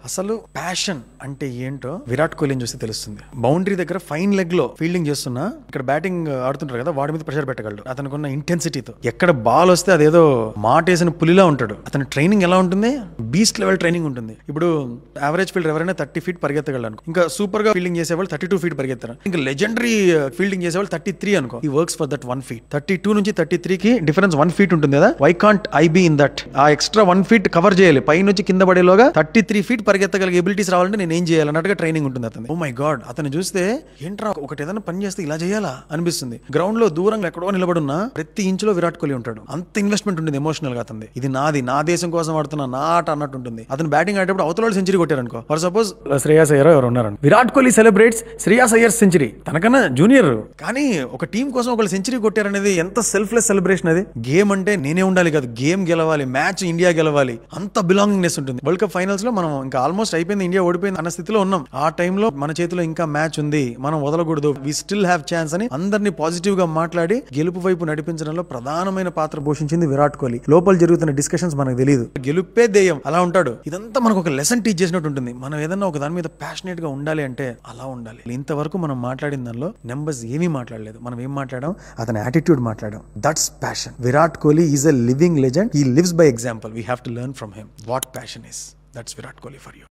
అసలు ప్యాషన్ అంటే ఏంటో విరాట్ కోహ్లీని చూస్తే తెలుస్తుంది. బౌండరీ దగ్గర ఫైన్ లెగ్ లో ఫీల్డింగ్ చేస్తున్నా ఇక్కడ బ్యాటింగ్ ఆడుతుంటారు కదా, వాడి మీద ప్రెషర్ పెట్టగలడు అతనుకున్న ఇంటెన్సిటీతో. ఎక్కడ బాల్ వస్తే అదేదో మాటేసిన పులిలా ఉంటాడు. అతని ట్రైనింగ్ ఎలా ఉంటుంది, బీస్ట్ లెవెల్ ట్రైనింగ్ ఉంటుంది. ఇప్పుడు యావరేజ్ ఫీల్డర్ ఎవరైనా 30 feet పరిగెత్తగలరు అనుకో, ఇంకా సూపర్ గా ఫీల్డింగ్ చేసేవాళ్ళు 32 feet పరిగెత్తారు. ఇంకా లెజెండరీ ఫీల్డింగ్ చేసేవాళ్ళు 33 అనుకో. ఈ వర్క్స్ ఫర్ దట్ 1 feet. 32 నుంచి 33 కి డిఫరెన్స్ 1 feet ఉంటుంది కదా. Why can't I be in that? ఆ ఎక్స్ట్రా 1 feet కవర్ చేయాలి. పై నుంచి కింద పడేలోగా 33 feet పరిగెత్తగలిగే ఎబిలిటీస్ రావాలంటే నేను ఏం చేయాలి అన్నట్టుగా ట్రైనింగ్ ఉంటుంది అతను. ఓ మై గాడ్, అతను చూస్తే ఏంట్రా ఒకటి ఏదైనా పని చేస్తే ఇలా చేయాలా అనిపిస్తుంది. గ్రౌండ్ లో దూరంగా ఎక్కడో నిలబడున్నా ప్రతి ఇంచులో విరాట్ కోహ్లీ ఉంటాడు. అంత ఇన్వెస్ట్మెంట్ ఉంటుంది ఎమోషనల్ గా అతను. ఇది నాది, నా దేశం కోసం ఆడుతున్నా, నా ఆట అన్నట్టు ఉంటుంది. అతను బ్యాటింగ్ ఆడేటప్పుడు అవతల సెంచరీ కొట్టారనుకో, ఫర్ సపోజ్ శ్రేయాస్ అయ్యర్ ఎవరు ఉన్నారు, విరాట్ కోహ్లీ సెలబ్రేట్స్ శ్రేయాస్ అయ్యర్ సెంచరీ, తనకన్నా జూనియర్. కానీ ఒక టీం కోసం ఒకళ్ళు సెంచరీ కొట్టారనేది ఎంత సెల్ఫ్లెస్ సెలబ్రేషన్ అది. గేమ్ అంటే నేనే ఉండాలి కాదు, గేమ్ గెలవాలి, మ్యాచ్ ఇండియా గెలవాలి, అంత బిలాంగింగ్నెస్ ఉంటుంది. వరల్డ్ కప్ ఫైనల్స్ లో మనం ఇంకా ఆల్మోస్ట్ అయిపోయింది, ఇండియా ఓడిపోయింది అన్న స్థితిలో ఉన్నాం. ఆ టైంలో మన చేతిలో ఇంకా మ్యాచ్ ఉంది, మనం వదలకూడదు, వి స్టిల్ హ్యావ్ ఛాన్స్ అని అందరినీ పాజిటివ్ గా మాట్లాడి గెలుపు వైపు నడిపించడంలో ప్రధానమైన పాత్ర పోషించింది విరాట్ కోహ్లీ. లోపల జరుగుతున్న డిస్కషన్స్ మనకు తెలియదు, గెలుపే ధ్యేయం అలా ఉంటాడు. ఇదంతా మనకు ఒక లెసన్ టీచ్ చేసినట్టు ఉంటుంది. మనం ఏదన్నా ఒక దాని మీద ప్యాషనేట్ గా ఉండాలి అంటే అలా ఉండాలి. ఇంతవరకు మనం మాట్లాడిన దానిలో నెంబర్స్ ఏమీ మాట్లాడలేదు. మనం ఏం మాట్లాడాం, అతని యాటిట్యూడ్ మాట్లాడాం. That's passion. Virat Kohli is a living legend. He lives by example. We have to learn from him what passion is. That's Virat Kohli for you.